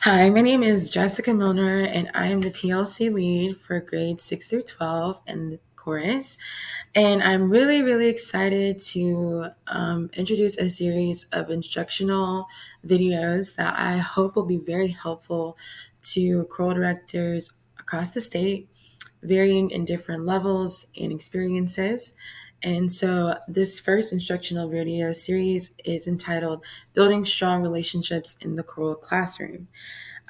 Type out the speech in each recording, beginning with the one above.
Hi, my name is Jessica Milner, and I am the PLC lead for grades 6 through 12 in the chorus. And I'm really, really excited to introduce a series of instructional videos that I hope will be very helpful to choral directors across the state, varying in different levels and experiences. And so, this first instructional video series is entitled Building Strong Relationships in the Choral Classroom.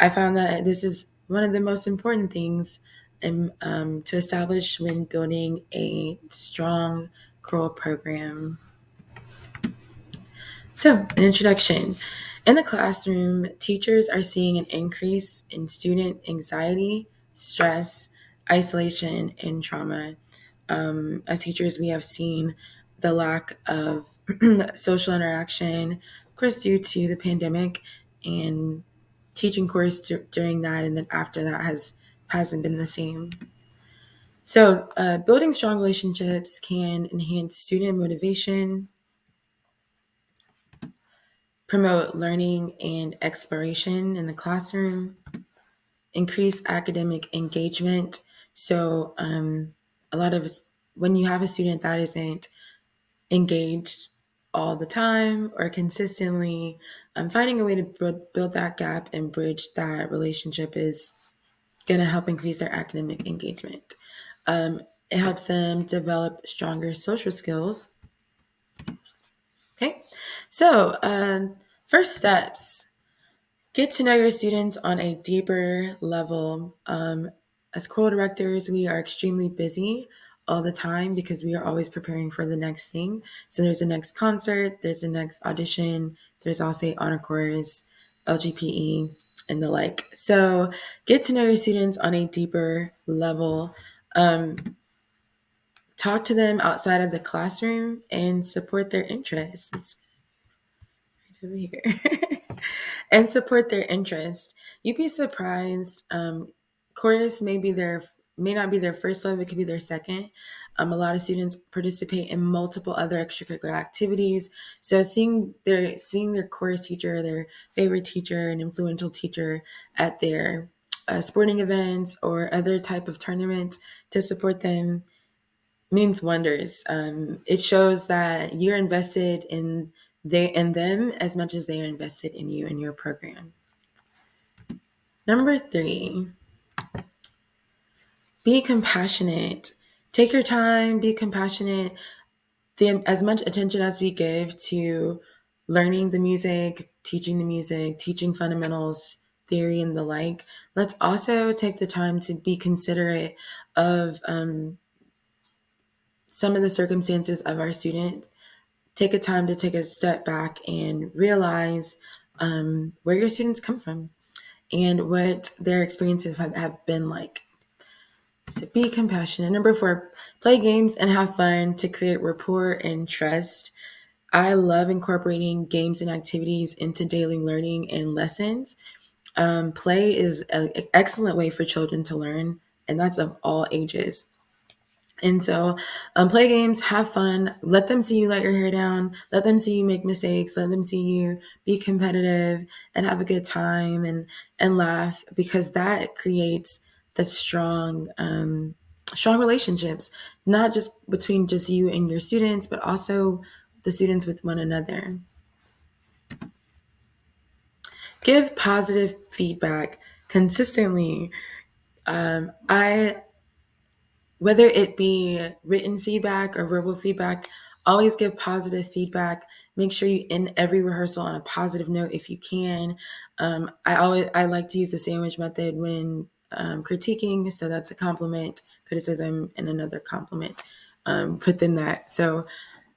I found that this is one of the most important things to establish when building a strong choral program. So, an introduction. In the classroom, teachers are seeing an increase in student anxiety, stress, isolation, and trauma. As teachers, we have seen the lack of social interaction, of course, due to the pandemic, and teaching course during that and then after that hasn't been the same. So, building strong relationships can enhance student motivation, promote learning and exploration in the classroom, increase academic engagement. So, a lot of when you have a student that isn't engaged all the time or consistently, finding a way to build that gap and bridge that relationship is going to help increase their academic engagement. It helps them develop stronger social skills. Okay, so first steps. Get to know your students on a deeper level. As choral directors, we are extremely busy all the time because we are always preparing for the next thing. So there's a next concert, there's a next audition, there's also honor chorus, LGPE, and the like. So get to know your students on a deeper level. Um, Talk to them outside of the classroom and support their interests. Over here. And support their interest. You'd be surprised. Chorus may not be their first love; it could be their second. A lot of students participate in multiple other extracurricular activities. So seeing their chorus teacher, their favorite teacher, and influential teacher at their sporting events or other type of tournaments to support them means wonders. It shows that you're invested in them as much as they are invested in you and your program. Number 3, be compassionate. Take your time, be compassionate. As much attention as we give to learning the music, teaching fundamentals, theory, and the like, let's also take the time to be considerate of some of the circumstances of our students. Take a time to take a step back and realize where your students come from and what their experiences have been like. So be compassionate. Number 4, play games and have fun to create rapport and trust. I love incorporating games and activities into daily learning and lessons. Play is an excellent way for children to learn, and that's of all ages. And so, play games, have fun, let them see you let your hair down, let them see you make mistakes, let them see you be competitive and have a good time and laugh because that creates the strong relationships, not just between just you and your students, but also the students with one another. Give positive feedback consistently. I Whether it be written feedback or verbal feedback, always give positive feedback. Make sure you end every rehearsal on a positive note if you can. I like to use the sandwich method when critiquing, so that's a compliment, criticism, and another compliment within that. So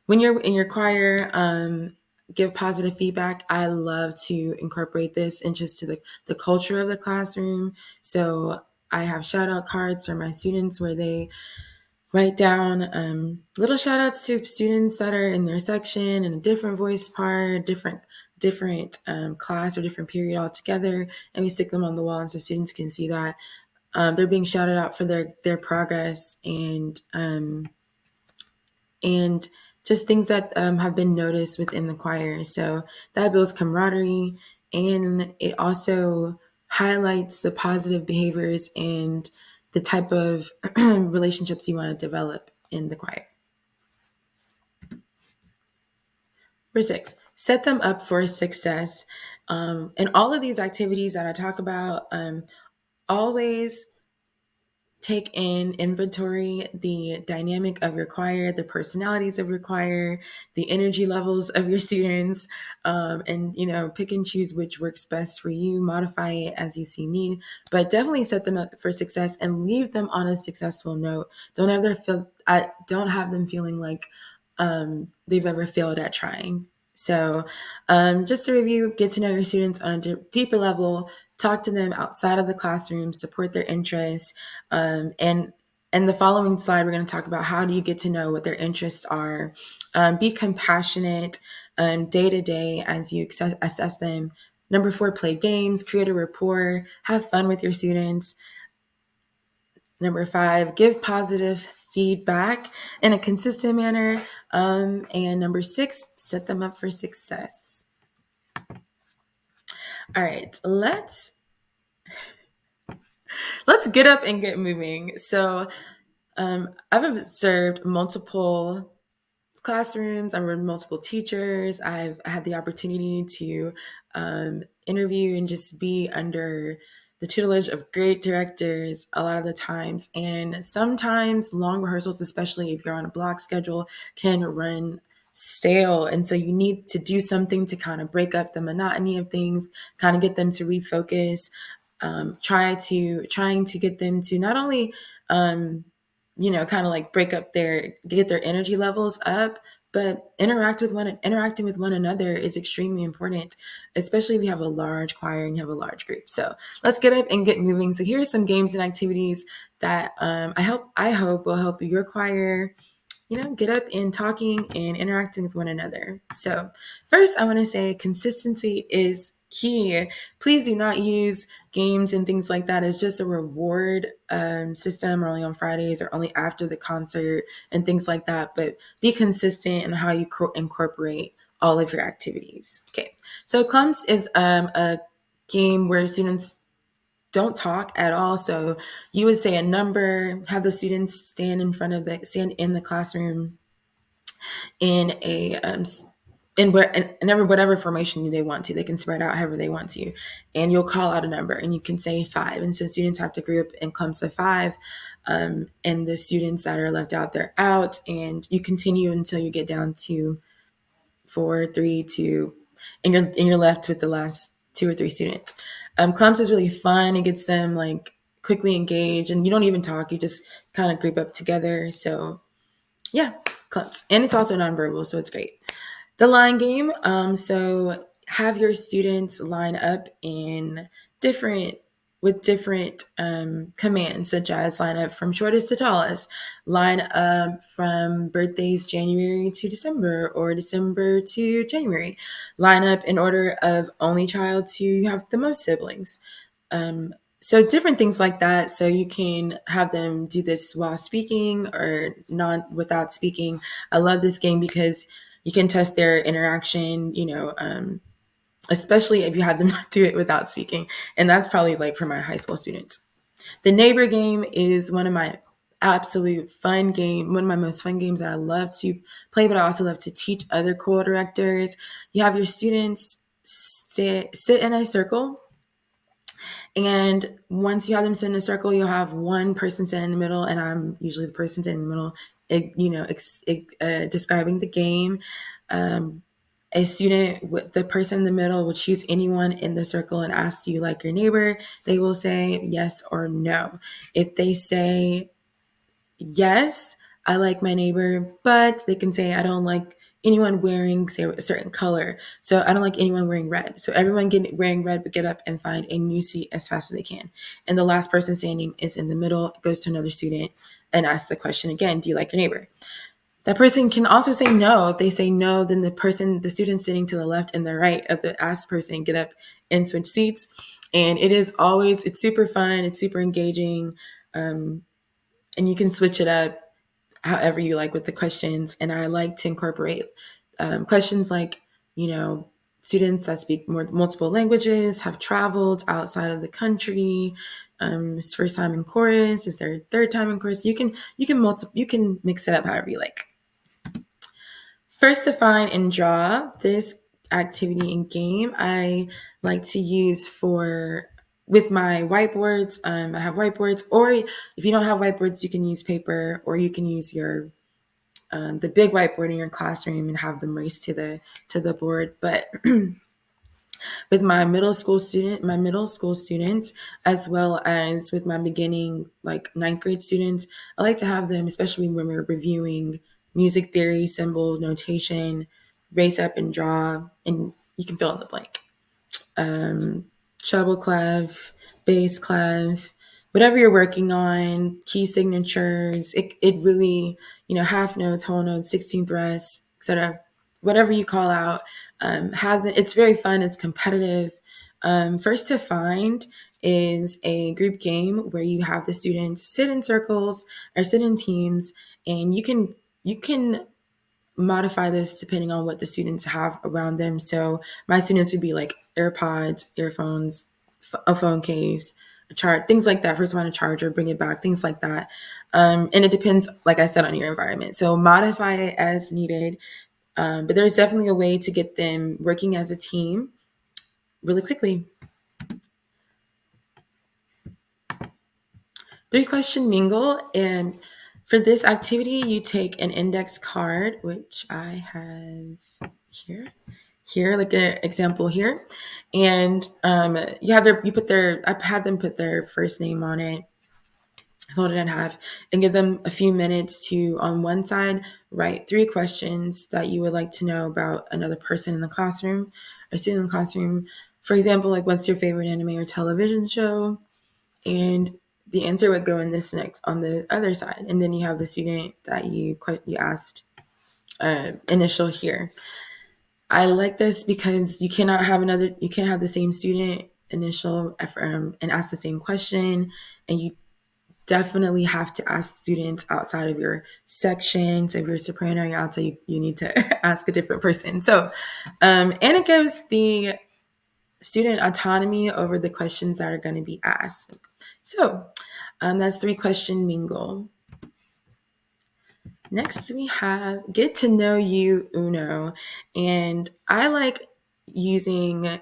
when you're in your choir, give positive feedback. I love to incorporate this into just to the culture of the classroom. So I have shout out cards for my students where they write down little shout outs to students that are in their section in a different voice part, different class or different period altogether, and we stick them on the wall, and so students can see that they're being shouted out for their progress and just things that have been noticed within the choir. So that builds camaraderie, and it also highlights the positive behaviors and the type of relationships you want to develop in the choir. Number six, set them up for success. And all of these activities that I talk about, always take in inventory the dynamic of your choir, the personalities of your choir, the energy levels of your students, and pick and choose which works best for you. Modify it as you see need, but definitely set them up for success and leave them on a successful note. Don't have them feeling like they've ever failed at trying. So, just to review, get to know your students on a deeper level, talk to them outside of the classroom, support their interests, and the following slide, we're going to talk about how do you get to know what their interests are. Be compassionate day to day as you assess them. Number four, play games, create a rapport, have fun with your students. Number five, give positive feedback in a consistent manner. And number six, set them up for success. All right, let's get up and get moving. So I've observed multiple classrooms. I've worked with multiple teachers. I've had the opportunity to interview and just be under the tutelage of great directors a lot of the times. And sometimes long rehearsals, especially if you're on a block schedule, can run stale. And so you need to do something to kind of break up the monotony of things, kind of get them to refocus, trying to get them to not only kind of like get their energy levels up, but interacting with one another is extremely important, especially if you have a large choir and you have a large group. So let's get up and get moving. So here are some games and activities that I hope will help your choir get up and talking and interacting with one another. So first, I want to say consistency is key. Please do not use games and things like that as just a reward system, or only on Fridays or only after the concert and things like that. But be consistent in how you incorporate all of your activities. Okay, so clumps is a game where students don't talk at all. So you would say a number, have the students stand in the classroom in a whatever formation they want to. They can spread out however they want to, and you'll call out a number, and you can say five. And so students have to group in clumps of five, and the students that are left out, they're out, and you continue until you get down to four, three, two, and you're left with the last two or three students. Clumps is really fun. It gets them like quickly engaged, and you don't even talk. You just kind of group up together. So yeah, clumps, and it's also nonverbal, so it's great. The line game. So have your students line up in different with different commands, such as line up from shortest to tallest, line up from birthdays January to December or December to January, line up in order of only child to have the most siblings. So different things like that. So you can have them do this while speaking or not without speaking. I love this game because you can test their interaction, especially if you have them do it without speaking. And that's probably like for my high school students. The neighbor game is one of my one of my most fun games that I love to play, but I also love to teach other choral directors. You have your students sit in a circle, and once you have them sit in a circle, you'll have one person sit in the middle, and I'm usually the person sitting in the middle, describing the game. A student, the person in the middle, will choose anyone in the circle and ask, do you like your neighbor? They will say yes or no. If they say yes, I like my neighbor, but they can say I don't like anyone wearing, say, a certain color. So I don't like anyone wearing red. So everyone wearing red would get up and find a new seat as fast as they can. And the last person standing is in the middle, goes to another student and asks the question again, do you like your neighbor? That person can also say no. If they say no, then the student sitting to the left and the right of the asked person get up and switch seats. And it's super fun. It's super engaging. And you can switch it up however you like with the questions. And I like to incorporate questions like, you know, students that speak multiple languages, have traveled outside of the country. It's first time in chorus, is their third time in chorus. You can mix it up however you like. First, define and draw. This activity and game I like to use for with my whiteboards. I have whiteboards, or if you don't have whiteboards, you can use paper, or you can use your the big whiteboard in your classroom and have them race to the board. But with my middle school students, as well as with my beginning, like ninth grade students, I like to have them, especially when we're reviewing music theory, symbol notation, race up and draw, and you can fill in the blank. Um, Treble clef, bass clef, whatever you're working on, key signatures. It really, half notes, whole notes, 16th rest, etc. Whatever you call out, it's very fun. It's competitive. First to find is a group game where you have the students sit in circles or sit in teams, and you can modify this depending on what the students have around them. So my students would be like AirPods, earphones, a phone case, a chart, things like that. First, find a charger, bring it back, things like that. And it depends, like I said, on your environment. So modify it as needed. But there's definitely a way to get them working as a team really quickly. 3-question mingle. And for this activity, you take an index card, which I have here, like an example here. And I've had them put their first name on it, fold it in half, and give them a few minutes to, on one side, write 3 questions that you would like to know about another person in the classroom or student in the classroom. For example, like, what's your favorite anime or television show? And the answer would go in this next on the other side. And then you have the student that you asked initial here. I like this because you can't have the same student initial and ask the same question. And you definitely have to ask students outside of your section. So if you're a soprano, you're outside, you need to ask a different person. So, and it gives the student autonomy over the questions that are going to be asked. So that's 3-question mingle. Next, we have get to know you Uno. And I like using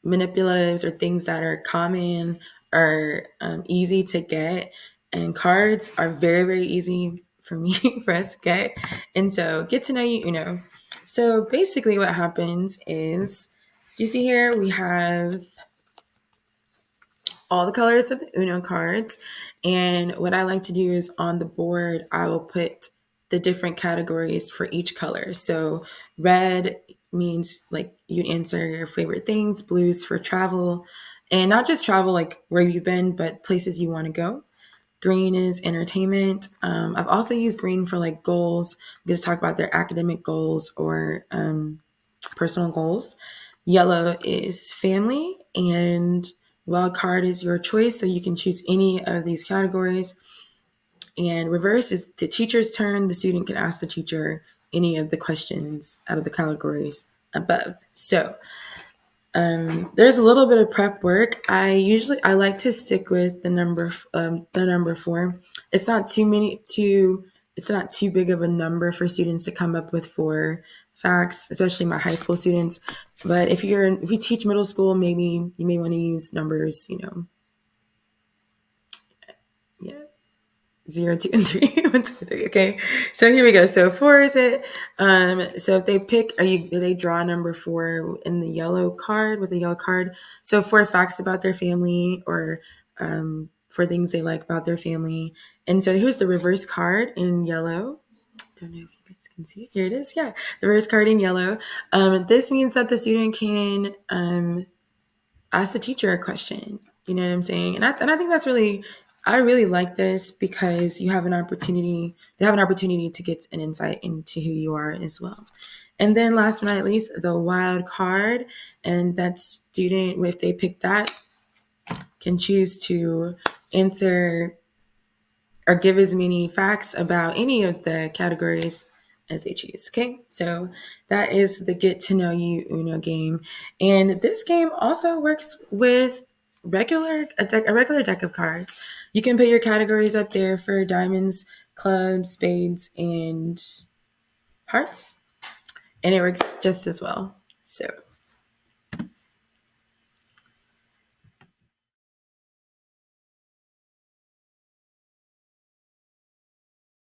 manipulatives or things that are common or easy to get. And cards are very, very easy for me, for us to get. And so get to know you Uno. So basically what happens is, so you see here, we have all the colors of the Uno cards. And what I like to do is on the board, I will put the different categories for each color. So red means like you answer your favorite things, blues for travel, and not just travel, like where you've been, but places you want to go. Green is entertainment. I've also used green for like goals. I'm going to talk about their academic goals or personal goals. Yellow is family, and wild card is your choice, so you can choose any of these categories. And reverse is the teacher's turn. The student can ask the teacher any of the questions out of the categories above. So there's a little bit of prep work. I like to stick with the number 4. It's not it's not too big of a number for students to come up with 4 facts, especially my high school students. But if you teach middle school, maybe you may want to use numbers, yeah, 0, 2, and 3. 1, 2, 3. Okay. So here we go. So 4 is it. So if they pick, they draw number 4 in the yellow card with a yellow card. So 4 facts about their family or for things they like about their family. And so here's the reverse card in yellow. Don't know if you guys can see it. Here it is. Yeah. The reverse card in yellow. This means that the student can ask the teacher a question. You know what I'm saying? And I think I really like this because you have an opportunity, they have an opportunity to get an insight into who you are as well. And then last but not least, the wild card. And that student, if they pick that, can choose to answer or give as many facts about any of the categories as they choose. Okay, so that is the Get to Know You Uno game, and this game also works with a regular deck of cards. You can put your categories up there for diamonds, clubs, spades, and hearts, and it works just as well. So